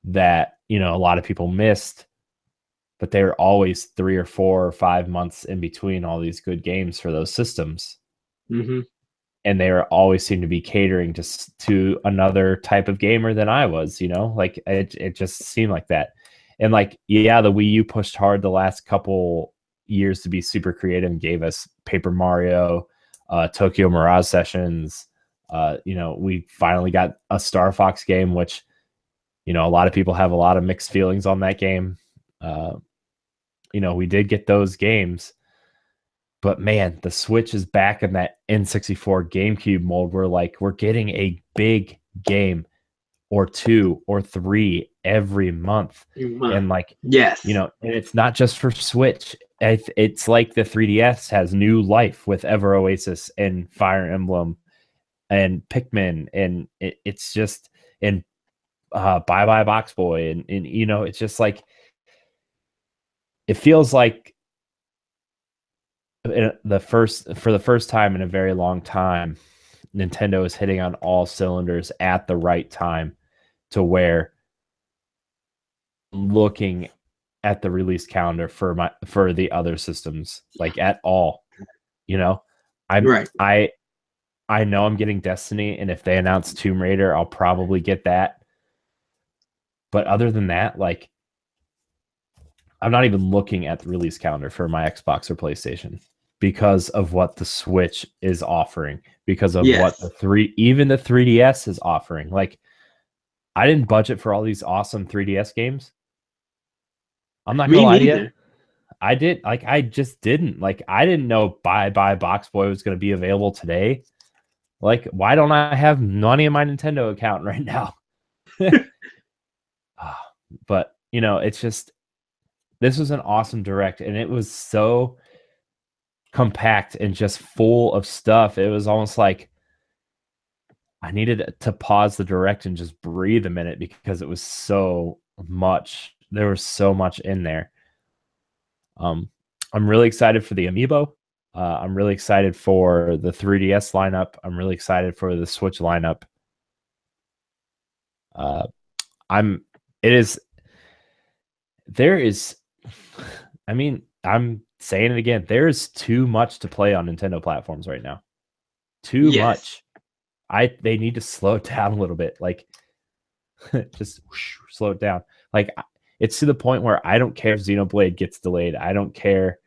that a lot of people missed, but they were always 3 or 4 or 5 months in between all these good games for those systems. Mm-hmm. And they always seemed to be catering to another type of gamer than I was. It just seemed like that. And the Wii U pushed hard the last couple years to be super creative and gave us Paper Mario, Tokyo Mirage Sessions. We finally got a Star Fox game, which, a lot of people have a lot of mixed feelings on that game. We did get those games, but man, the Switch is back in that N64 GameCube mold where we're getting a big game or 2 or 3 every month. And yes, and it's not just for Switch. It's like the 3DS has new life with Ever Oasis and Fire Emblem and Pikmin, and it's just, and Bye Bye Box Boy, and it's just it feels like for the first time in a very long time, Nintendo is hitting on all cylinders at the right time, to where looking at the release calendar for the other systems, at all, right. I know I'm getting Destiny, and if they announce Tomb Raider, I'll probably get that. But other than that, I'm not even looking at the release calendar for my Xbox or PlayStation, because of what the Switch is offering, because of what even the 3DS is offering. I didn't budget for all these awesome 3DS games. I'm not gonna lie to you. I did. I just didn't. I didn't know Bye Bye Box Boy was going to be available today. Why don't I have money in my Nintendo account right now? But, it's just, this was an awesome Direct, and it was so compact and just full of stuff. It was almost like I needed to pause the Direct and just breathe a minute, because it was so much. There was so much in there. I'm really excited for the Amiibo. I'm really excited for the 3DS lineup. I'm really excited for the Switch lineup. I'm saying it again. There is too much to play on Nintendo platforms right now. Too much. They need to slow it down a little bit. Just slow it down. It's to the point where I don't care if Xenoblade gets delayed. I don't care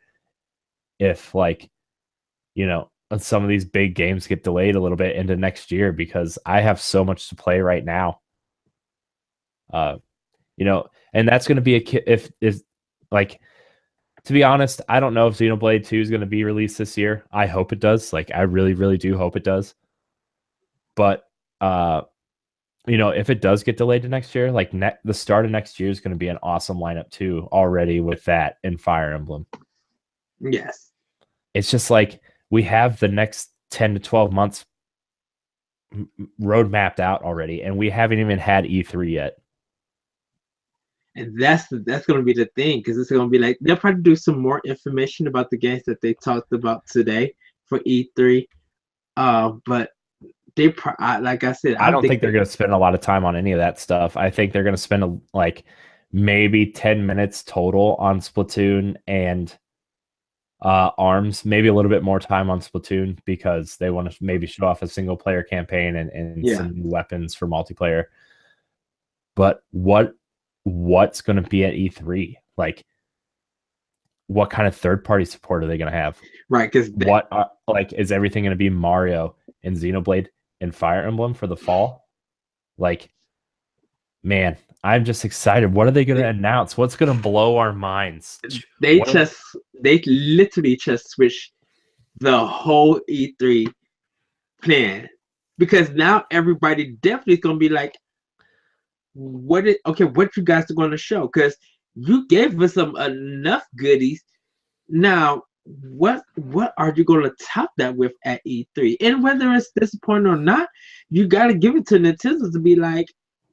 if some of these big games get delayed a little bit into next year, because I have so much to play right now. And that's going to be to be honest, I don't know if Xenoblade 2 is going to be released this year. I hope it does. I really, really do hope it does. But, if it does get delayed to next year, the start of next year is going to be an awesome lineup too, already, with that and Fire Emblem. Yes. It's just we have the next 10 to 12 months road mapped out already, and we haven't even had E3 yet. And that's going to be the thing, because it's going to be they'll probably do some more information about the games that they talked about today for E3. But they, like I said, I don't think they're going to spend a lot of time on any of that stuff. I think they're going to spend maybe 10 minutes total on Splatoon and ARMS, maybe a little bit more time on Splatoon, because they want to maybe show off a single player campaign and some new weapons for multiplayer. But what's going to be at E3? What kind of third party support are they going to have? Right, because is everything going to be Mario and Xenoblade and Fire Emblem for the fall? Man, I'm just excited. What are they going to announce? What's going to blow our minds? They literally just switched the whole E3 plan, because now everybody definitely is going to be what you guys are going to show? Because you gave us enough goodies. Now, what are you going to top that with at E3? And whether it's disappointing or not, you got to give it to Nintendo to be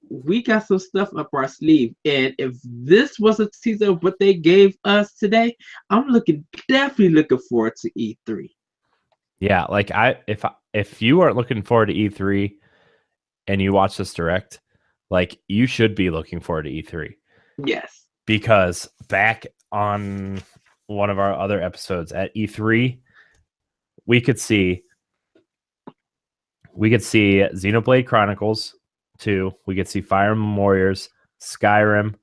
we got some stuff up our sleeve. And if this was a teaser of what they gave us today, I'm definitely looking forward to E3. Yeah, if you aren't looking forward to E3 and you watch this Direct, you should be looking forward to E3. Yes. Because back on one of our other episodes at E3, we could see Xenoblade Chronicles 2, we could see Fire Emblem Warriors, Skyrim,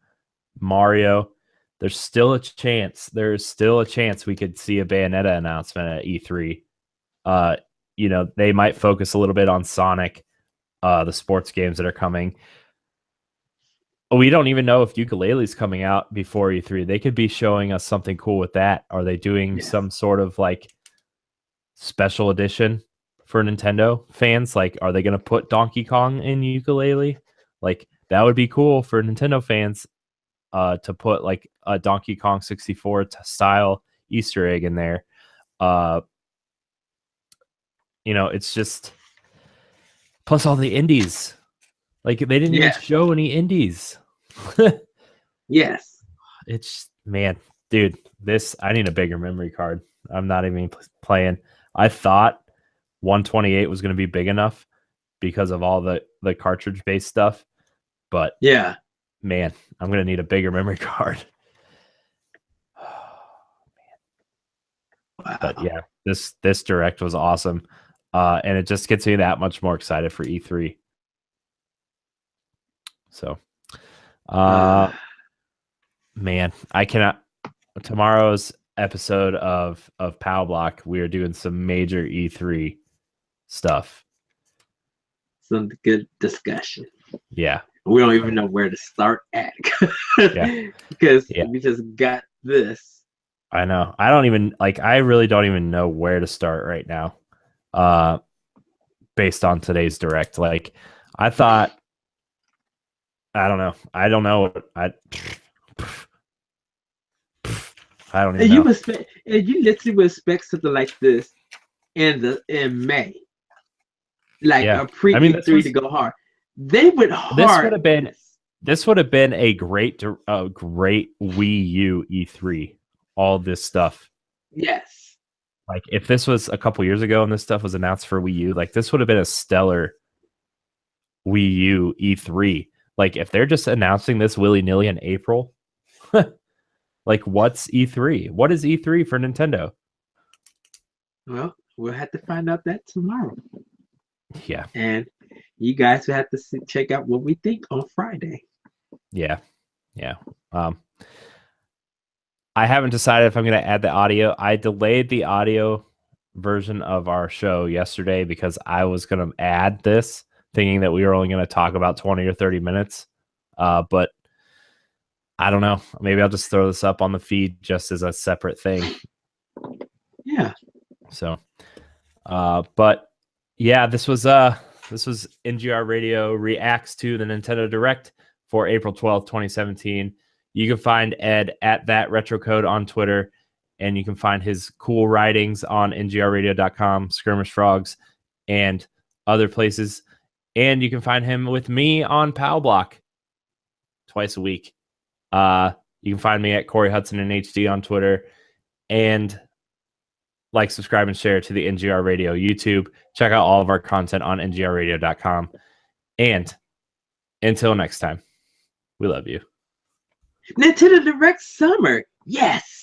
Mario. There's still a chance we could see a Bayonetta announcement at E3. they might focus a little bit on Sonic, the sports games that are coming. We don't even know if Yooka-Laylee's coming out before E3. They could be showing us something cool with that. Are they doing some sort of like special edition for Nintendo fans? Like, are they going to put Donkey Kong in Yooka-Laylee? Like, that would be cool for Nintendo fans to put like a Donkey Kong 64 style Easter egg in there. It's just plus all the indies. Like, they didn't even show any indies. Yes. It's, man, dude, I need a bigger memory card. I'm not even playing. I thought 128 was going to be big enough because of all the cartridge based stuff, but yeah, man, I'm going to need a bigger memory card. Wow. But yeah, this direct was awesome. And it just gets me that much more excited for E3. So, man, I cannot. Tomorrow's episode of Pow Block, we are doing some major E3 stuff. Some good discussion. Yeah. We don't even know where to start at. Because we just got this. I know. I really don't even know where to start right now. Based on today's direct. Like, I thought, I don't know. I don't know. I don't even know. You literally would expect something like this in May. Like a pre-E3 to go hard. They went hard. This would have been a great Wii U E3. All this stuff. Yes. Like, if this was a couple years ago and this stuff was announced for Wii U, like, this would have been a stellar Wii U E3. Like, if they're just announcing this willy-nilly in April, like, what's E3? What is E3 for Nintendo? Well, we'll have to find out that tomorrow. Yeah. And you guys will have to check out what we think on Friday. Yeah. Yeah. I haven't decided if I'm going to add the audio. I delayed the audio version of our show yesterday because I was going to add this, thinking that we were only going to talk about 20 or 30 minutes. But I don't know. Maybe I'll just throw this up on the feed just as a separate thing. Yeah. So, but yeah, this was NGR Radio reacts to the Nintendo Direct for April 12th, 2017. You can find Ed at that retro code on Twitter, and you can find his cool writings on ngrradio.com, Skirmish Frogs, and other places. And you can find him with me on Pow Block twice a week. You can find me at Corey Hudson in HD on Twitter, and like, subscribe, and share to the NGR Radio YouTube. Check out all of our content on ngrradio.com. And until next time, we love you. Nintendo Direct Summer. Yes.